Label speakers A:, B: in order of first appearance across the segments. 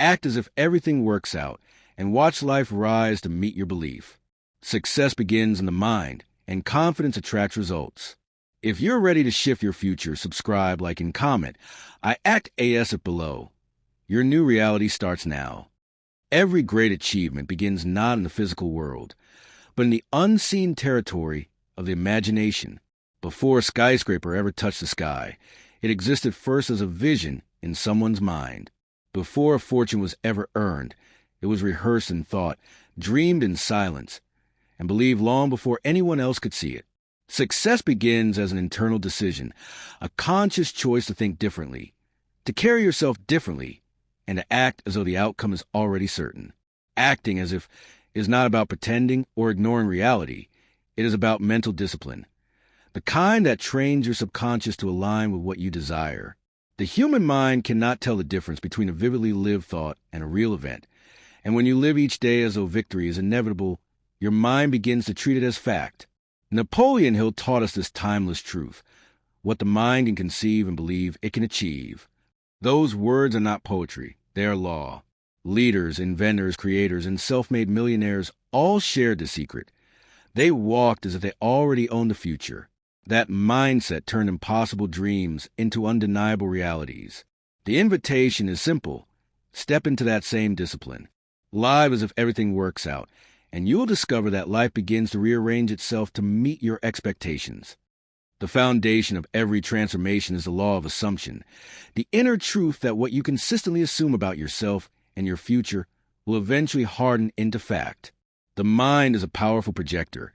A: Act as if everything works out, and watch life rise to meet your belief. Success begins in the mind, and confidence attracts results. If you're ready to shift your future, subscribe, like, and comment. I act AS if below. Your new reality starts now. Every great achievement begins not in the physical world, but in the unseen territory of the imagination. Before a skyscraper ever touched the sky, it existed first as a vision in someone's mind. Before a fortune was ever earned, it was rehearsed in thought, dreamed in silence, and believed long before anyone else could see it. Success begins as an internal decision, a conscious choice to think differently, to carry yourself differently, and to act as though the outcome is already certain. Acting as if is not about pretending or ignoring reality. It is about mental discipline, the kind that trains your subconscious to align with what you desire. The human mind cannot tell the difference between a vividly lived thought and a real event, and when you live each day as though victory is inevitable, your mind begins to treat it as fact. Napoleon Hill taught us this timeless truth. What the mind can conceive and believe, it can achieve. Those words are not poetry, they are law. Leaders, inventors, creators, and self-made millionaires all shared the secret. They walked as if they already owned the future. That mindset turned impossible dreams into undeniable realities. The invitation is simple. Step into that same discipline. Live as if everything works out, and you'll discover that life begins to rearrange itself to meet your expectations. The foundation of every transformation is the law of assumption, the inner truth that what you consistently assume about yourself and your future will eventually harden into fact. The mind is a powerful projector,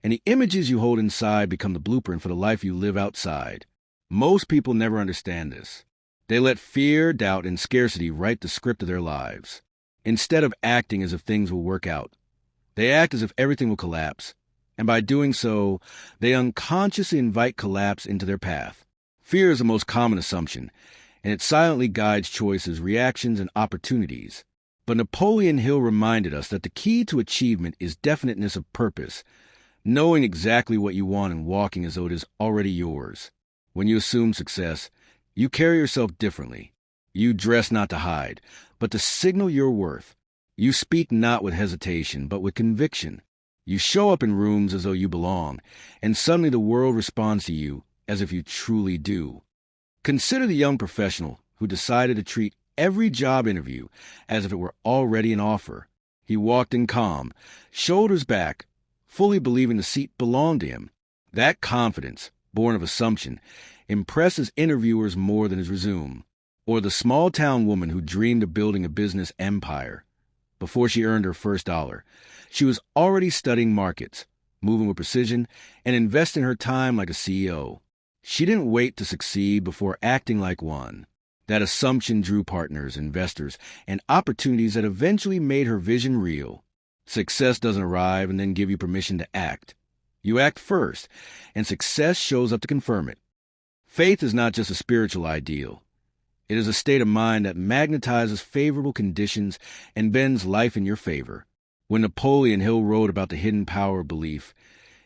A: and the images you hold inside become the blueprint for the life you live outside. Most people never understand this. They let fear, doubt, and scarcity write the script of their lives. Instead of acting as if things will work out, they act as if everything will collapse, and by doing so, they unconsciously invite collapse into their path. Fear is the most common assumption, and it silently guides choices, reactions, and opportunities. But Napoleon Hill reminded us that the key to achievement is definiteness of purpose, knowing exactly what you want and walking as though it is already yours. When you assume success, you carry yourself differently. You dress not to hide, but to signal your worth. You speak not with hesitation, but with conviction. You show up in rooms as though you belong, and suddenly the world responds to you as if you truly do. Consider the young professional who decided to treat every job interview as if it were already an offer. He walked in calm, shoulders back, fully believing the seat belonged to him. That confidence, born of assumption, impresses interviewers more than his resume. Or the small-town woman who dreamed of building a business empire. Before she earned her first dollar, she was already studying markets, moving with precision, and investing her time like a CEO. She didn't wait to succeed before acting like one. That assumption drew partners, investors, and opportunities that eventually made her vision real. Success doesn't arrive and then give you permission to act. You act first, and success shows up to confirm it. Faith is not just a spiritual ideal. It is a state of mind that magnetizes favorable conditions and bends life in your favor. When Napoleon Hill wrote about the hidden power of belief,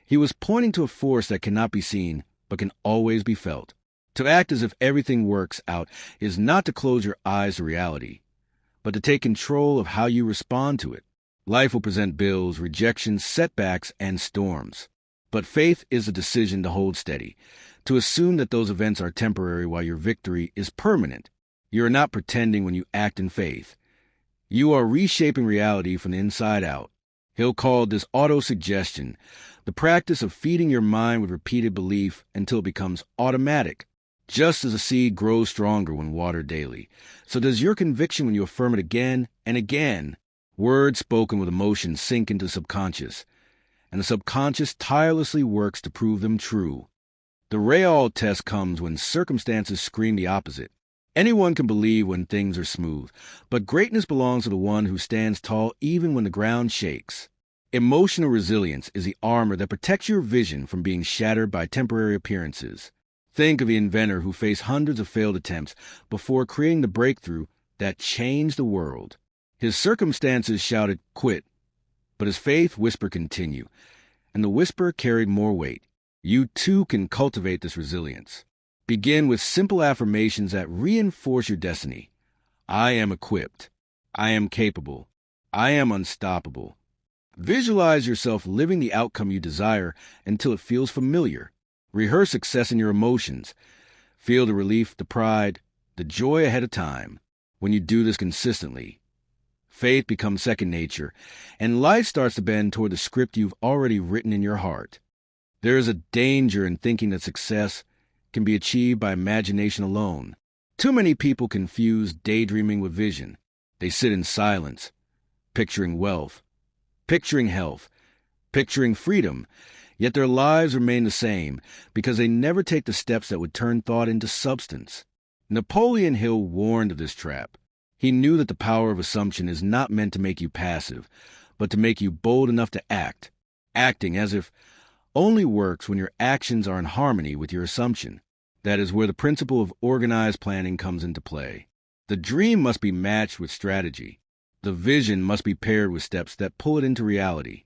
A: he was pointing to a force that cannot be seen but can always be felt. To act as if everything works out is not to close your eyes to reality, but to take control of how you respond to it. Life will present bills, rejections, setbacks, and storms. But faith is a decision to hold steady, to assume that those events are temporary while your victory is permanent. You are not pretending when you act in faith. You are reshaping reality from the inside out. Hill called this auto-suggestion, the practice of feeding your mind with repeated belief until it becomes automatic. Just as a seed grows stronger when watered daily, so does your conviction when you affirm it again and again. Words spoken with emotion sink into the subconscious, and the subconscious tirelessly works to prove them true. The real test comes when circumstances scream the opposite. Anyone can believe when things are smooth, but greatness belongs to the one who stands tall even when the ground shakes. Emotional resilience is the armor that protects your vision from being shattered by temporary appearances. Think of the inventor who faced hundreds of failed attempts before creating the breakthrough that changed the world. His circumstances shouted, "Quit," but his faith whispered, "Continue," and the whisper carried more weight. You too can cultivate this resilience. Begin with simple affirmations that reinforce your destiny. I am equipped. I am capable. I am unstoppable. Visualize yourself living the outcome you desire until it feels familiar. Rehearse success in your emotions. Feel the relief, the pride, the joy ahead of time. When you do this consistently, faith becomes second nature, and life starts to bend toward the script you've already written in your heart. There is a danger in thinking that success can be achieved by imagination alone. Too many people confuse daydreaming with vision. They sit in silence, picturing wealth, picturing health, picturing freedom, yet their lives remain the same because they never take the steps that would turn thought into substance. Napoleon Hill warned of this trap. He knew that the power of assumption is not meant to make you passive, but to make you bold enough to act. Acting as if only works when your actions are in harmony with your assumption. That is where the principle of organized planning comes into play. The dream must be matched with strategy. The vision must be paired with steps that pull it into reality.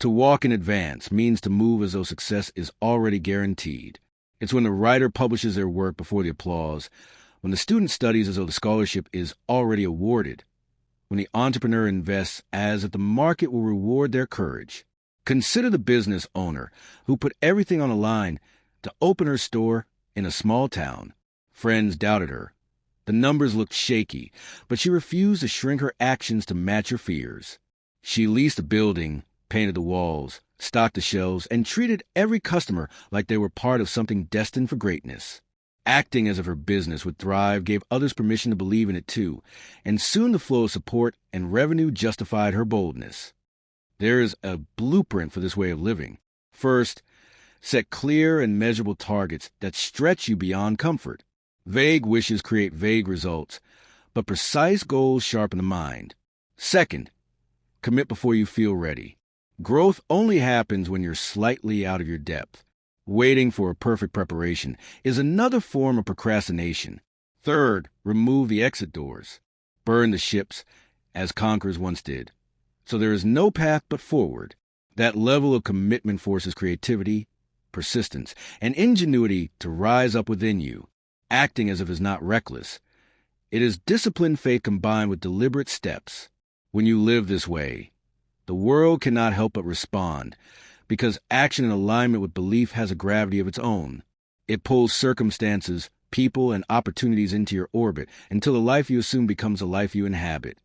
A: To walk in advance means to move as though success is already guaranteed. It's when the writer publishes their work before the applause, when the student studies as though the scholarship is already awarded, when the entrepreneur invests as if the market will reward their courage. Consider the business owner who put everything on the line to open her store in a small town. Friends doubted her. The numbers looked shaky, but she refused to shrink her actions to match her fears. She leased a building, painted the walls, stocked the shelves, and treated every customer like they were part of something destined for greatness. Acting as if her business would thrive gave others permission to believe in it too, and soon the flow of support and revenue justified her boldness. There is a blueprint for this way of living. First, set clear and measurable targets that stretch you beyond comfort. Vague wishes create vague results, but precise goals sharpen the mind. Second, commit before you feel ready. Growth only happens when you're slightly out of your depth. Waiting for a perfect preparation is another form of procrastination. Third, remove the exit doors. Burn the ships, as conquerors once did. So there is no path but forward. That level of commitment forces creativity, persistence, and ingenuity to rise up within you, acting as if it's not reckless. It is disciplined faith combined with deliberate steps. When you live this way, the world cannot help but respond, because action in alignment with belief has a gravity of its own. It pulls circumstances, people, and opportunities into your orbit until the life you assume becomes a life you inhabit.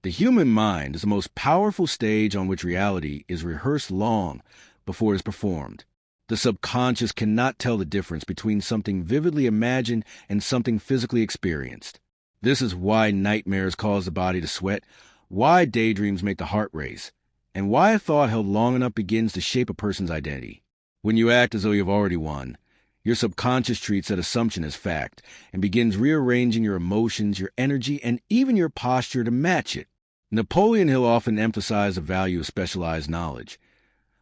A: The human mind is the most powerful stage on which reality is rehearsed long before it is performed. The subconscious cannot tell the difference between something vividly imagined and something physically experienced. This is why nightmares cause the body to sweat, why daydreams make the heart race, and why a thought held long enough begins to shape a person's identity. When you act as though you've already won, your subconscious treats that assumption as fact and begins rearranging your emotions, your energy, and even your posture to match it. Napoleon Hill often emphasized the value of specialized knowledge,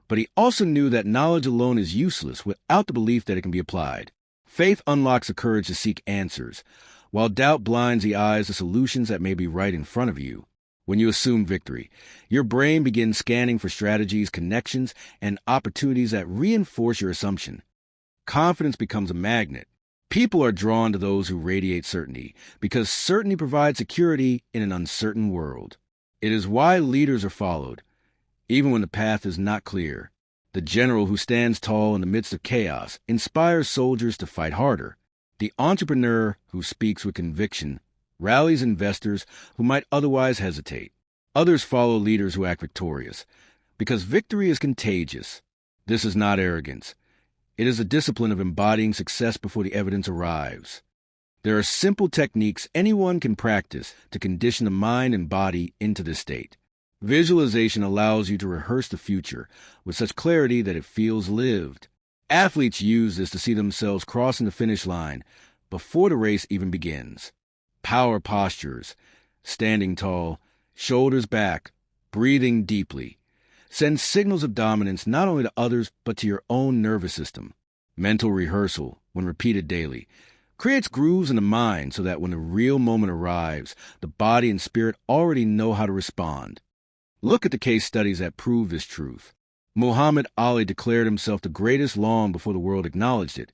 A: but he also knew that knowledge alone is useless without the belief that it can be applied. Faith unlocks the courage to seek answers, while doubt blinds the eyes to solutions that may be right in front of you. When you assume victory, your brain begins scanning for strategies, connections, and opportunities that reinforce your assumption. Confidence becomes a magnet. People are drawn to those who radiate certainty, because certainty provides security in an uncertain world. It is why leaders are followed, even when the path is not clear. The general who stands tall in the midst of chaos inspires soldiers to fight harder. The entrepreneur who speaks with conviction rallies investors who might otherwise hesitate. Others follow leaders who act victorious, because victory is contagious. This is not arrogance. It is a discipline of embodying success before the evidence arrives. There are simple techniques anyone can practice to condition the mind and body into this state. Visualization allows you to rehearse the future with such clarity that it feels lived. Athletes use this to see themselves crossing the finish line before the race even begins. Power postures, standing tall, shoulders back, breathing deeply, send signals of dominance not only to others but to your own nervous system. Mental rehearsal, when repeated daily, creates grooves in the mind so that when the real moment arrives, the body and spirit already know how to respond. Look at the case studies that prove this truth. Muhammad Ali declared himself the greatest long before the world acknowledged it,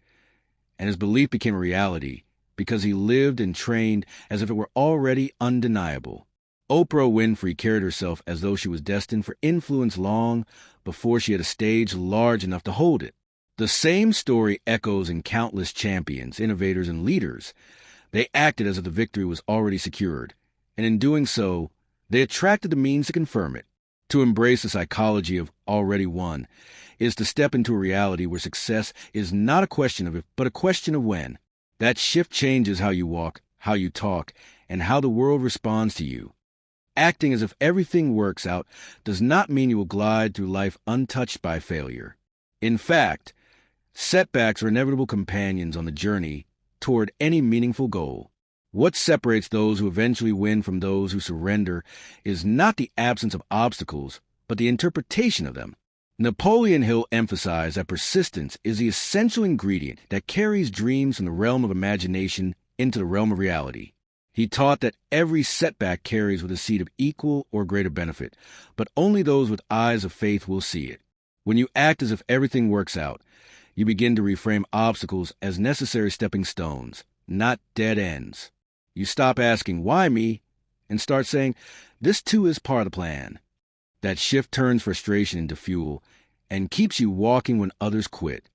A: and his belief became a reality because he lived and trained as if it were already undeniable. Oprah Winfrey carried herself as though she was destined for influence long before she had a stage large enough to hold it. The same story echoes in countless champions, innovators, and leaders. They acted as if the victory was already secured, and in doing so, they attracted the means to confirm it. To embrace the psychology of already won is to step into a reality where success is not a question of if, but a question of when. That shift changes how you walk, how you talk, and how the world responds to you. Acting as if everything works out does not mean you will glide through life untouched by failure. In fact, setbacks are inevitable companions on the journey toward any meaningful goal. What separates those who eventually win from those who surrender is not the absence of obstacles, but the interpretation of them. Napoleon Hill emphasized that persistence is the essential ingredient that carries dreams from the realm of imagination into the realm of reality. He taught that every setback carries with a seed of equal or greater benefit, but only those with eyes of faith will see it. When you act as if everything works out, you begin to reframe obstacles as necessary stepping stones, not dead ends. You stop asking, "Why me?" and start saying, "This too is part of the plan." That shift turns frustration into fuel and keeps you walking when others quit.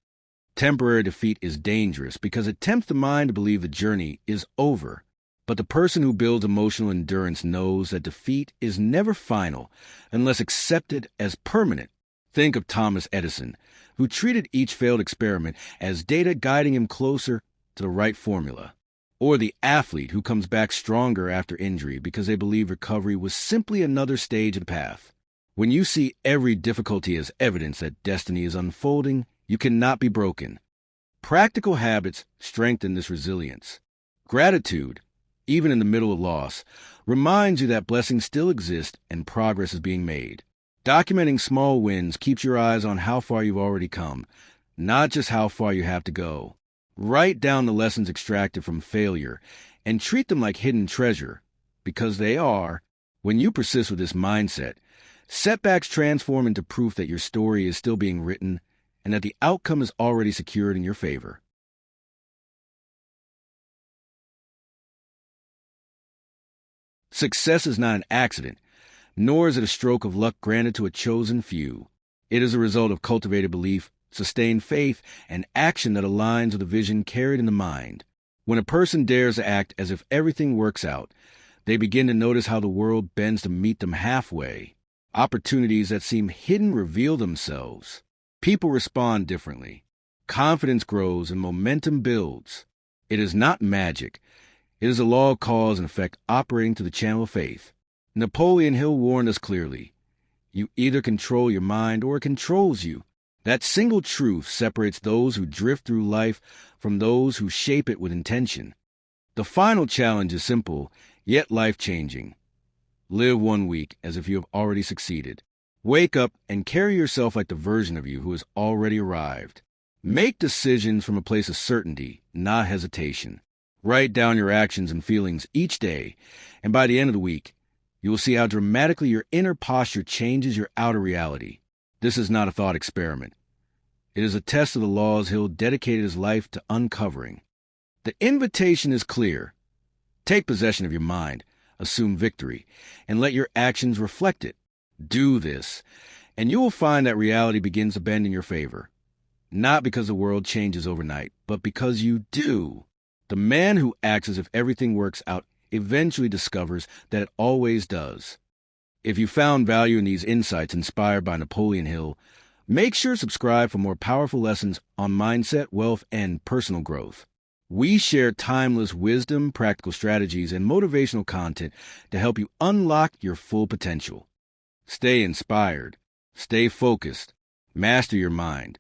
A: Temporary defeat is dangerous because it tempts the mind to believe the journey is over. But the person who builds emotional endurance knows that defeat is never final unless accepted as permanent. Think of Thomas Edison, who treated each failed experiment as data guiding him closer to the right formula. Or the athlete who comes back stronger after injury because they believe recovery was simply another stage of the path. When you see every difficulty as evidence that destiny is unfolding, you cannot be broken. Practical habits strengthen this resilience. Gratitude, even in the middle of loss, reminds you that blessings still exist and progress is being made. Documenting small wins keeps your eyes on how far you've already come, not just how far you have to go. Write down the lessons extracted from failure and treat them like hidden treasure, because they are. When you persist with this mindset, setbacks transform into proof that your story is still being written and that the outcome is already secured in your favor. Success is not an accident, nor is it a stroke of luck granted to a chosen few. It is a result of cultivated belief, sustained faith, and action that aligns with a vision carried in the mind. When a person dares to act as if everything works out, they begin to notice how the world bends to meet them halfway. Opportunities that seem hidden reveal themselves. People respond differently. Confidence grows and momentum builds. It is not magic. It is a law of cause and effect operating through the channel of faith. Napoleon Hill warned us clearly. You either control your mind or it controls you. That single truth separates those who drift through life from those who shape it with intention. The final challenge is simple, yet life-changing. Live one week as if you have already succeeded. Wake up and carry yourself like the version of you who has already arrived. Make decisions from a place of certainty, not hesitation. Write down your actions and feelings each day, and by the end of the week, you will see how dramatically your inner posture changes your outer reality. This is not a thought experiment. It is a test of the laws Hill dedicated his life to uncovering. The invitation is clear. Take possession of your mind, assume victory, and let your actions reflect it. Do this, and you will find that reality begins to bend in your favor. Not because the world changes overnight, but because you do. The man who acts as if everything works out eventually discovers that it always does. If you found value in these insights inspired by Napoleon Hill, make sure to subscribe for more powerful lessons on mindset, wealth, and personal growth. We share timeless wisdom, practical strategies, and motivational content to help you unlock your full potential. Stay inspired, stay focused, master your mind,